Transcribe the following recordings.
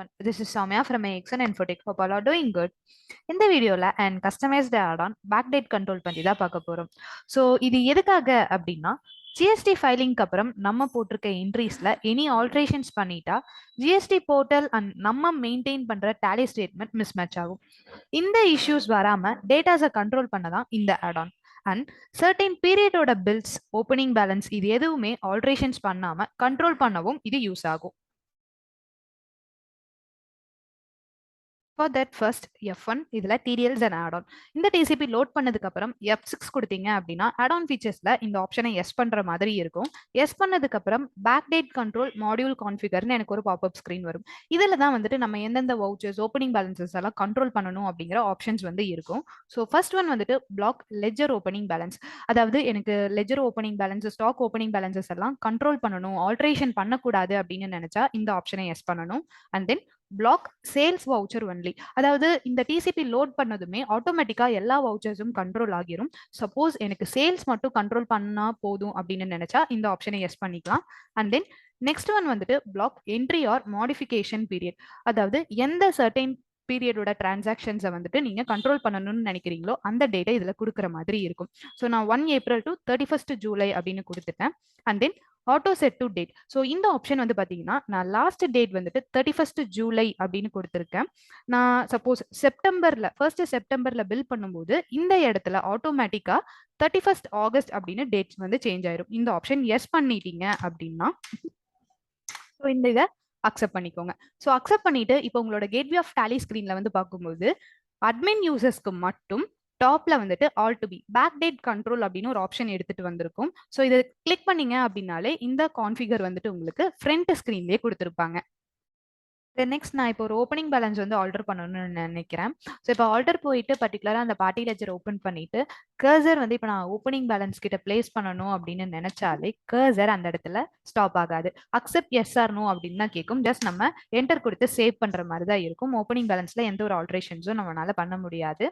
everyone. This is Soumya from AXN Infotech. Hope all are doing good. இந்த வீடியோல and customized add on back date control பத்தி தான் பார்க்க போறோம். ஸோ இது எதுக்காக அப்படின்னா ஜிஎஸ்டி ஃபைலிங்க்கு அப்புறம் நம்ம போட்டிருக்க என்ட்ரிஸ்ல எனி ஆல்ட்ரேஷன்ஸ் பண்ணிட்டா ஜிஎஸ்டி போர்ட்டல் அண்ட் நம்ம மெயின்டைன் பண்ற டேலி ஸ்டேட்மெண்ட் மிஸ்மேட்ச் ஆகும். இந்த இஷ்யூஸ் வராம டேட்டாஸை கண்ட்ரோல் பண்ண தான் இந்த ஆட்-ஆன். அண்ட் சர்டைன் பீரியடோட பில்ஸ் ஓப்பனிங் பேலன்ஸ் இது எதுவுமே ஆல்ட்ரேஷன்ஸ் பண்ணாம கண்ட்ரோல் பண்ணவும் இது யூஸ் ஆகும். For that first F1 இதுல TDLs and add-on. இந்த TCP லோட் பண்ணதுக்கு அப்புறம் F6 கொடுத்தீங்க அப்படின்னா add-on featuresல இந்த ஆப்ஷனை எஸ் பண்ற மாதிரி இருக்கும். எஸ் பண்ணதுக்கு அப்புறம் பேக் டேட் கண்ட்ரோல் மாடியூல் கான்ஃபிகர்னு எனக்கு ஒரு பாப்அப் ஸ்கிரீன் வரும். இதுல தான் வந்துட்டு நம்ம எந்தெந்த வவுச்சர்ஸ் ஓப்பனிங் பேலன்சஸ் எல்லாம் கண்ட்ரோல் பண்ணணும் அப்படிங்கிற ஆப்ஷன்ஸ் வந்து இருக்கும். ஸோ ஃபர்ஸ்ட் ஒன் வந்துட்டு பிளாக் லெஜர் ஓப்பனிங் பேலன்ஸ். அதாவது எனக்கு ledger opening balance stock opening balances எல்லாம் கண்ட்ரோல் பண்ணணும், ஆல்ட்ரேஷன் பண்ணக்கூடாது அப்படின்னு நினைச்சா இந்த ஆப்ஷனை எஸ் பண்ணணும். And then block sales voucher only. அதாவது இந்த டிசிபி லோட் பண்ணதுமே ஆட்டோமேட்டிக்கா எல்லா வவுச்சர்ஸும் கண்ட்ரோல் ஆகிரும். சப்போஸ் எனக்கு சேல்ஸ் மட்டும் கண்ட்ரோல் பண்ணா போதும் அப்படின்னு நினைச்சா இந்த ஆப்ஷனை எஸ் பண்ணிக்கலாம். அண்ட் தென் நெக்ஸ்ட் ஒன் வந்துட்டு block entry or modification period. அதாவது எந்த சர்டைன் பீரியடோட டிரான்சாக்ஷன்ஸை வந்துட்டு நீங்க கண்ட்ரோல் பண்ணணும்னு நினைக்கிறீங்களோ அந்த டேட்டை இதுல கொடுக்குற மாதிரி இருக்கும். ஸோ நான் 1 April to 31st July அப்படின்னு கொடுத்துட்டேன். And then auto set to date. So இந்த ஆப்ஷன் வந்து பார்த்தீங்கன்னா நான் லாஸ்ட் டேட் வந்துட்டு 31st July அப்படின்னு கொடுத்துருக்கேன். நான் சப்போஸ் ஃபர்ஸ்ட் செப்டம்பர்ல பில் பண்ணும்போது இந்த இடத்துல ஆட்டோமேட்டிக்கா 31st August அப்படின்னு டேட்ஸ் வந்து சேஞ்ச் ஆயிரும். இந்த ஆப்ஷன் எஸ் பண்ணிட்டீங்க அப்படின்னா ஸோ இந்த இதை அக்செப்ட் பண்ணிக்கோங்க. ஸோ அக்செப்ட் பண்ணிட்டு இப்போ உங்களோட கேட்வே ஆஃப் டேலி ஸ்கிரீன்ல வந்து பார்க்கும்போது அட்மின் யூசர்ஸ்க்கு மட்டும் டாப்ல வந்துட்டு all to be back date control அப்படின்னு ஒரு ஆப்ஷன் எடுத்துட்டு வந்திருக்கும். ஸோ இதை கிளிக் பண்ணீங்க அப்படின்னாலே இந்த கான்ஃபிகர் வந்துட்டு உங்களுக்கு ஃப்ரண்ட் ஸ்கிரீன்லேயே கொடுத்துருப்பாங்க. நெக்ஸ்ட் நான் இப்போ ஒரு ஓப்பனிங் பேலன்ஸ் வந்து ஆல்டர் பண்ணணும்னு நினைக்கிறேன். ஸோ இப்போ ஆல்டர் போயிட்டு பர்டிகுலராக அந்த பார்ட்டி லெஜர் ஓப்பன் பண்ணிட்டு கர்சர் வந்து இப்போ நான் ஓப்பனிங் பேலன்ஸ் கிட்ட பிளேஸ் பண்ணணும் அப்படின்னு நினைச்சாலே கர்சர் அந்த இடத்துல ஸ்டாப் ஆகாது. அக்செப்ட் எஸ் ஆர் நோ அப்படின்னு தான் கேட்கும். ஜஸ்ட் நம்ம என்டர் கொடுத்து சேவ் பண்ற மாதிரி தான் இருக்கும். ஓப்பனிங் பேலன்ஸ்ல எந்த ஒரு ஆல்ட்ரேஷன்ஸும் நம்மளால பண்ண முடியாது.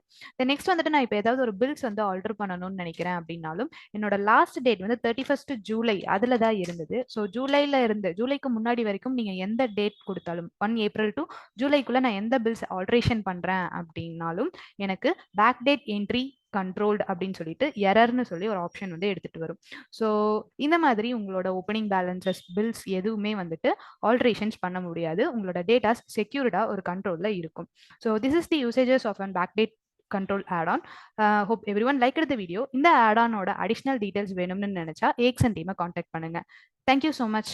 நெக்ஸ்ட் வந்துட்டு நான் இப்போ ஏதாவது ஒரு பில்ஸ் வந்து ஆல்டர் பண்ணணும்னு நினைக்கிறேன் அப்படின்னாலும் என்னோட லாஸ்ட் டேட் வந்து 31st July அதுல தான் இருந்தது. ஸோ ஜூலைக்கு முன்னாடி வரைக்கும் நீங்க எந்த டேட் கொடுத்தாலும் 1 April to ஜூலைக்குள்ள நான் எந்த பில்ஸ் ஆல்ட்ரேஷன் பண்றேன் அப்படின்னாலும் எனக்கு பேக் டேட் என்ட்ரி கண்ட்ரோல்டு அப்படின்னு சொல்லிட்டு எரர்னு சொல்லி ஒரு ஆப்ஷன் வந்து எடுத்துட்டு வரும். ஸோ இந்த மாதிரி உங்களோட ஓப்பனிங் பேலன்சஸ் பில்ஸ் எதுவுமே வந்துட்டு ஆல்ட்ரேஷன்ஸ் பண்ண முடியாது. உங்களோட டேட்டாஸ் செக்யூர்டா ஒரு கண்ட்ரோல்ல இருக்கும். So this is the usages of an back date control add-on. Hope everyone liked the video. இந்த add-on ஓட additional details வேணும்னு நினைச்சா AXN team கான்டாக்ட் பண்ணுங்க. Thank you so much.